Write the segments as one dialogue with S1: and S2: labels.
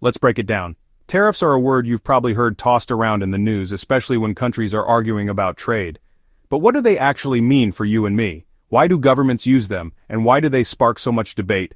S1: Let's break it down. Tariffs are a word you've probably heard tossed around in the news, especially when countries are arguing about trade. But what do they actually mean for you and me? Why do governments use them, and why do they spark so much debate?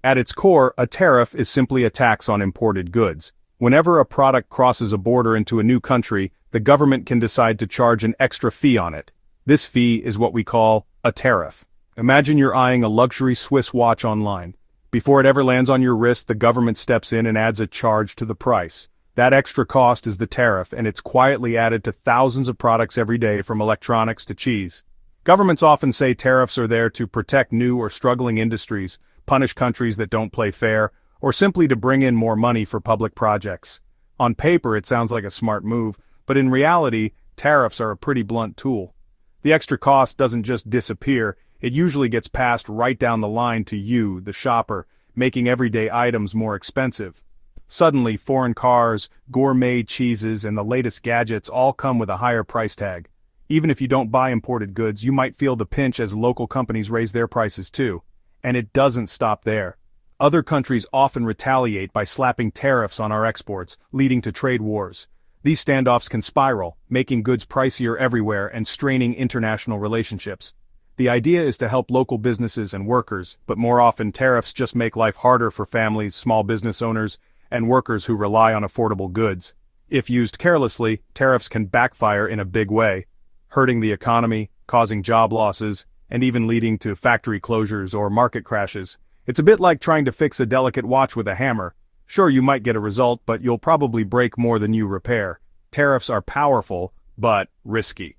S1: At its core, a tariff is simply a tax on imported goods. Whenever a product crosses a border into a new country, the government can decide to charge an extra fee on it. This fee is what we call a tariff. Imagine you're eyeing a luxury Swiss watch online. Before it ever lands on your wrist, the government steps in and adds a charge to the price. That extra cost is the tariff, and it's quietly added to thousands of products every day, from electronics to cheese. Governments often say tariffs are there to protect new or struggling industries, punish countries that don't play fair, or simply to bring in more money for public projects. On paper, it sounds like a smart move, but in reality, tariffs are a pretty blunt tool. The extra cost doesn't just disappear, it usually gets passed right down the line to you, the shopper, making everyday items more expensive. Suddenly, foreign cars, gourmet cheeses, and the latest gadgets all come with a higher price tag. Even if you don't buy imported goods, you might feel the pinch as local companies raise their prices too. And it doesn't stop there. Other countries often retaliate by slapping tariffs on our exports, leading to trade wars. These standoffs can spiral, making goods pricier everywhere and straining international relationships. The idea is to help local businesses and workers, but more often tariffs just make life harder for families, small business owners, and workers who rely on affordable goods. If used carelessly, tariffs can backfire in a big way, hurting the economy, causing job losses, and even leading to factory closures or market crashes. It's a bit like trying to fix a delicate watch with a hammer. Sure, you might get a result, but you'll probably break more than you repair. Tariffs are powerful, but risky.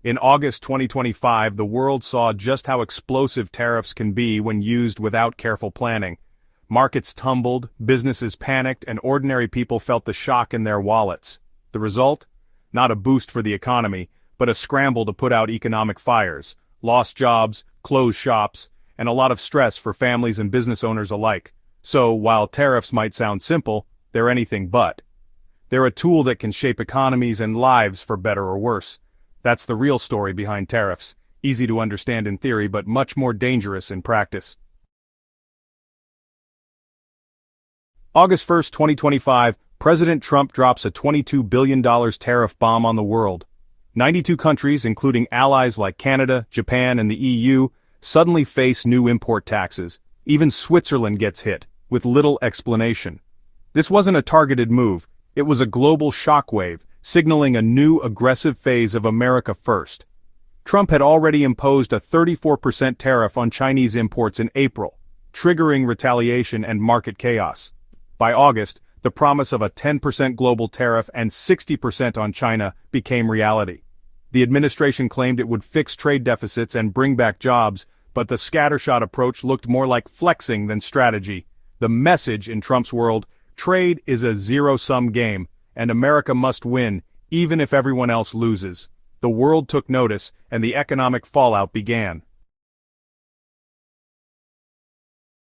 S1: In August 2025, the world saw just how explosive tariffs can be when used without careful planning. Markets tumbled, businesses panicked, and ordinary people felt the shock in their wallets. The result? Not a boost for the economy, but a scramble to put out economic fires, lost jobs, closed shops, and a lot of stress for families and business owners alike. So, while tariffs might sound simple, they're anything but. They're a tool that can shape economies and lives for better or worse. That's the real story behind tariffs, easy to understand in theory but much more dangerous in practice. August 1, 2025, President Trump drops a $22 billion tariff bomb on the world. 92 countries, including allies like Canada, Japan, and the EU, suddenly face new import taxes. Even Switzerland gets hit, with little explanation. This wasn't a targeted move, it was a global shockwave, signaling a new aggressive phase of America first. Trump had already imposed a 34% tariff on Chinese imports in April, triggering retaliation and market chaos. By August, the promise of a 10% global tariff and 60% on China became reality. The administration claimed it would fix trade deficits and bring back jobs, but the scattershot approach looked more like flexing than strategy. The message in Trump's world: trade is a zero-sum game, and America must win, even if everyone else loses. The world took notice, and the economic fallout began.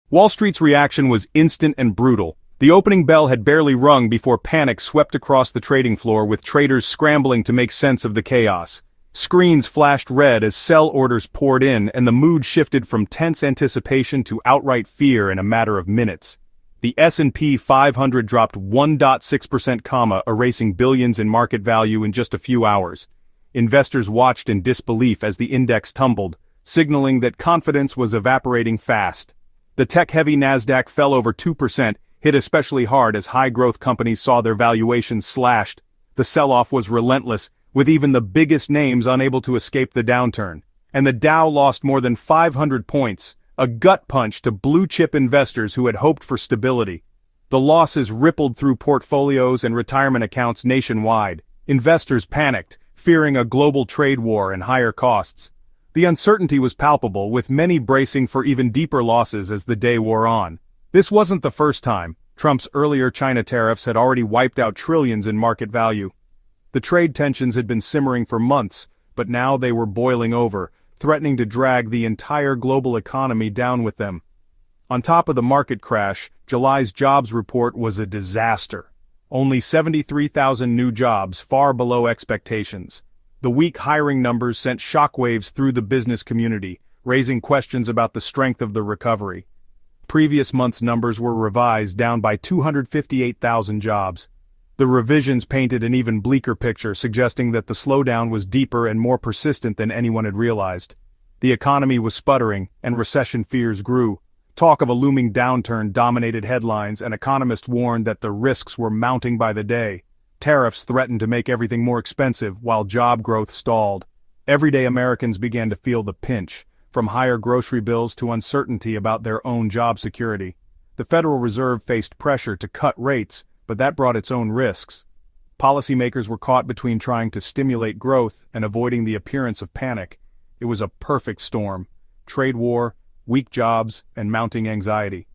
S1: Wall Street's reaction was instant and brutal. The opening bell had barely rung before panic swept across the trading floor, with traders scrambling to make sense of the chaos. Screens flashed red as sell orders poured in, and the mood shifted from tense anticipation to outright fear in a matter of minutes. The S&P 500 dropped 1.6%, erasing billions in market value in just a few hours. Investors watched in disbelief as the index tumbled, signaling that confidence was evaporating fast. The tech-heavy Nasdaq fell over 2%, hit especially hard as high-growth companies saw their valuations slashed. The sell-off was relentless, with even the biggest names unable to escape the downturn. And the Dow lost more than 500 points, a gut punch to blue-chip investors who had hoped for stability. The losses rippled through portfolios and retirement accounts nationwide. Investors panicked, fearing a global trade war and higher costs. The uncertainty was palpable, with many bracing for even deeper losses as the day wore on. This wasn't the first time. Trump's earlier China tariffs had already wiped out trillions in market value. The trade tensions had been simmering for months, but now they were boiling over, threatening to drag the entire global economy down with them. On top of the market crash, July's jobs report was a disaster. Only 73,000 new jobs, far below expectations. The weak hiring numbers sent shockwaves through the business community, raising questions about the strength of the recovery. Previous month's numbers were revised down by 258,000 jobs. The revisions painted an even bleaker picture, suggesting that the slowdown was deeper and more persistent than anyone had realized. The economy was sputtering, and recession fears grew. Talk of a looming downturn dominated headlines, and economists warned that the risks were mounting by the day. Tariffs threatened to make everything more expensive, while job growth stalled. Everyday Americans began to feel the pinch, from higher grocery bills to uncertainty about their own job security. The Federal Reserve faced pressure to cut rates, but that brought its own risks. Policymakers were caught between trying to stimulate growth and avoiding the appearance of panic. It was a perfect storm: trade war, weak jobs, and mounting anxiety.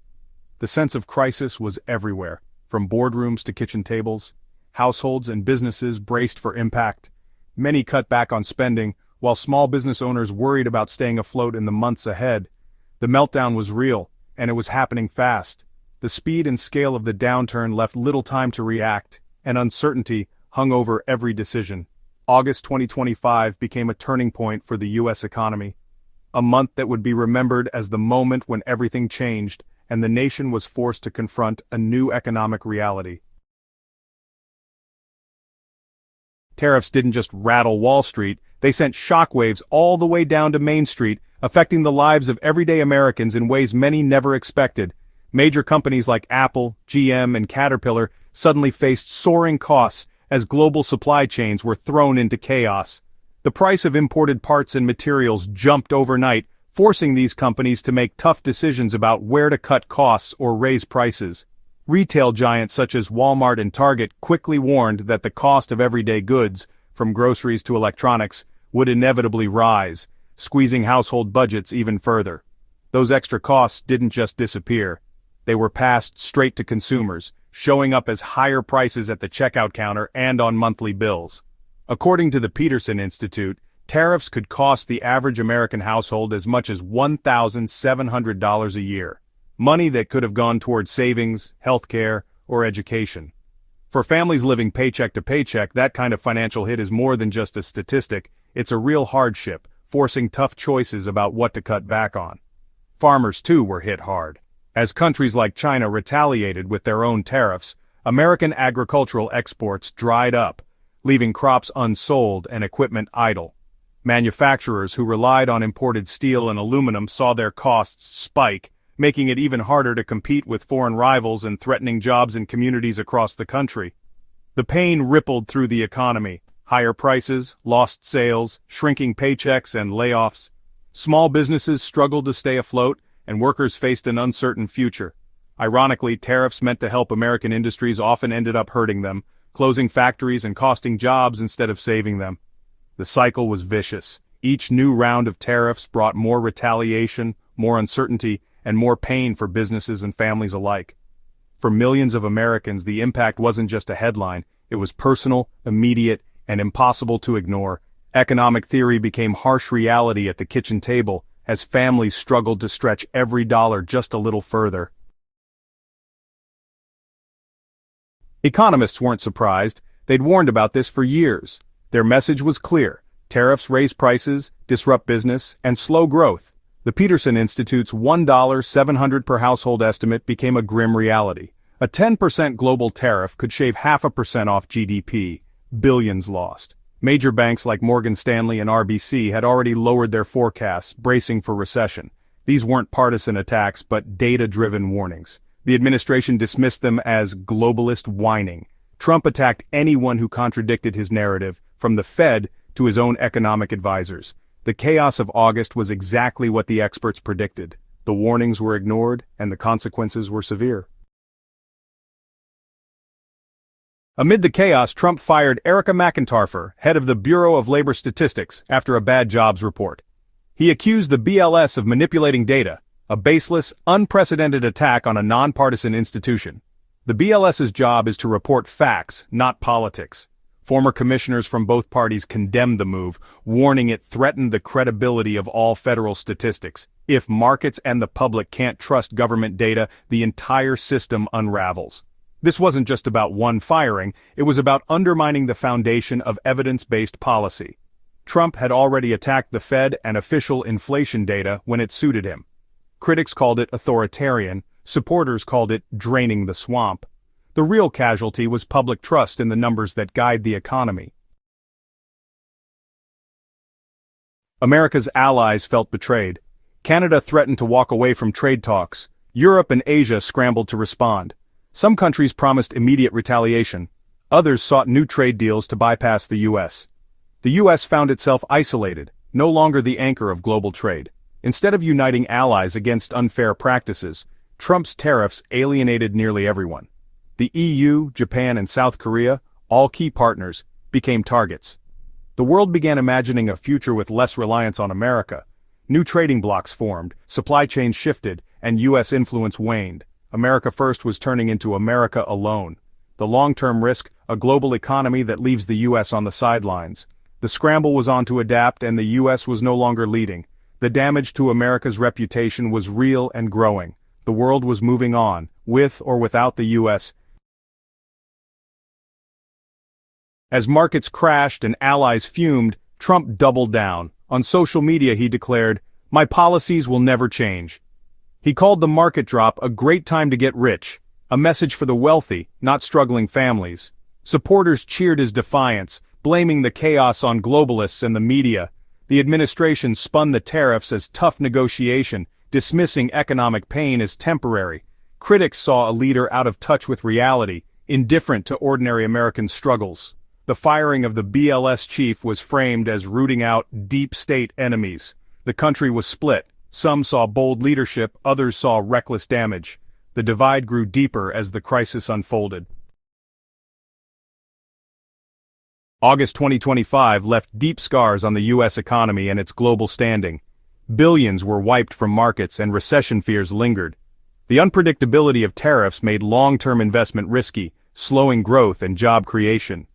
S1: The sense of crisis was everywhere, from boardrooms to kitchen tables. Households and businesses braced for impact. Many cut back on spending, while small business owners worried about staying afloat in the months ahead. The meltdown was real, and it was happening fast. The speed and scale of the downturn left little time to react, and uncertainty hung over every decision. August 2025 became a turning point for the U.S. economy. A month that would be remembered as the moment when everything changed, and the nation was forced to confront a new economic reality. Tariffs didn't just rattle Wall Street, they sent shockwaves all the way down to Main Street, affecting the lives of everyday Americans in ways many never expected. Major companies like Apple, GM, and Caterpillar suddenly faced soaring costs as global supply chains were thrown into chaos. The price of imported parts and materials jumped overnight, forcing these companies to make tough decisions about where to cut costs or raise prices. Retail giants such as Walmart and Target quickly warned that the cost of everyday goods, from groceries to electronics, would inevitably rise, squeezing household budgets even further. Those extra costs didn't just disappear. They were passed straight to consumers, showing up as higher prices at the checkout counter and on monthly bills. According to the Peterson Institute, tariffs could cost the average American household as much as $1,700 a year. Money that could have gone towards savings, healthcare, or education. For families living paycheck to paycheck, that kind of financial hit is more than just a statistic, it's a real hardship, forcing tough choices about what to cut back on. Farmers too were hit hard. As countries like China retaliated with their own tariffs, American agricultural exports dried up, leaving crops unsold and equipment idle. Manufacturers who relied on imported steel and aluminum saw their costs spike, making it even harder to compete with foreign rivals and threatening jobs in communities across the country. The pain rippled through the economy: higher prices, lost sales, shrinking paychecks, and layoffs. Small businesses struggled to stay afloat, and workers faced an uncertain future. Ironically, tariffs meant to help American industries often ended up hurting them, closing factories and costing jobs instead of saving them. The cycle was vicious. Each new round of tariffs brought more retaliation, more uncertainty, and more pain for businesses and families alike. For millions of Americans, the impact wasn't just a headline, it was personal, immediate, and impossible to ignore. Economic theory became harsh reality at the kitchen table, as families struggled to stretch every dollar just a little further. Economists weren't surprised. They'd warned about this for years. Their message was clear: tariffs raise prices, disrupt business, and slow growth. The Peterson Institute's $1,700 per household estimate became a grim reality. A 10% global tariff could shave 0.5% off GDP, billions lost. Major banks like Morgan Stanley and RBC had already lowered their forecasts, bracing for recession. These weren't partisan attacks, but data-driven warnings. The administration dismissed them as globalist whining. Trump attacked anyone who contradicted his narrative, from the Fed to his own economic advisors. The chaos of August was exactly what the experts predicted. The warnings were ignored, and the consequences were severe. Amid the chaos, Trump fired Erica McIntyre, head of the Bureau of Labor Statistics, after a bad jobs report. He accused the BLS of manipulating data, a baseless, unprecedented attack on a nonpartisan institution. The BLS's job is to report facts, not politics. Former commissioners from both parties condemned the move, warning it threatened the credibility of all federal statistics. If markets and the public can't trust government data, the entire system unravels. This wasn't just about one firing, it was about undermining the foundation of evidence-based policy. Trump had already attacked the Fed and official inflation data when it suited him. Critics called it authoritarian, Supporters called it draining the swamp. The real casualty was public trust in the numbers that guide the economy. America's allies felt betrayed. Canada threatened to walk away from trade talks. Europe and Asia scrambled to respond. Some countries promised immediate retaliation. Others sought new trade deals to bypass the U.S. The U.S. found itself isolated, no longer the anchor of global trade. Instead of uniting allies against unfair practices, Trump's tariffs alienated nearly everyone. The EU, Japan, and South Korea, all key partners, became targets. The world began imagining a future with less reliance on America. New trading blocs formed, supply chains shifted, and U.S. influence waned. America First was turning into America alone. The long-term risk, a global economy that leaves the U.S. on the sidelines. The scramble was on to adapt, and the U.S. was no longer leading. The damage to America's reputation was real and growing. The world was moving on, with or without the U.S. As markets crashed and allies fumed, Trump doubled down. On social media he declared, "My policies will never change." He called the market drop a great time to get rich, a message for the wealthy, not struggling families. Supporters cheered his defiance, blaming the chaos on globalists and the media. The administration spun the tariffs as tough negotiation, dismissing economic pain as temporary. Critics saw a leader out of touch with reality, indifferent to ordinary American struggles. The firing of the BLS chief was framed as rooting out deep state enemies. The country was split. Some saw bold leadership, others saw reckless damage. The divide grew deeper as the crisis unfolded. August 2025 left deep scars on the U.S. economy and its global standing. Billions were wiped from markets and recession fears lingered. The unpredictability of tariffs made long-term investment risky, slowing growth and job creation.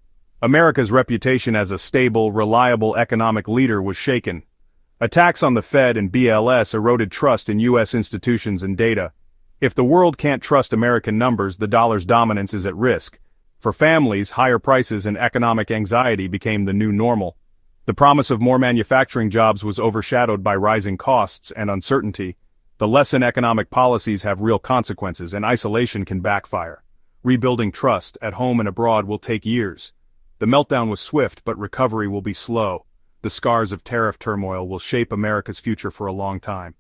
S1: America's reputation as a stable, reliable economic leader was shaken. Attacks on the Fed and BLS eroded trust in U.S. institutions and data. If the world can't trust American numbers, the dollar's dominance is at risk. For families, higher prices and economic anxiety became the new normal. The promise of more manufacturing jobs was overshadowed by rising costs and uncertainty. The lesson economic policies have real consequences, and isolation can backfire. Rebuilding trust, at home and abroad, will take years. The meltdown was swift, but recovery will be slow. The scars of tariff turmoil will shape America's future for a long time.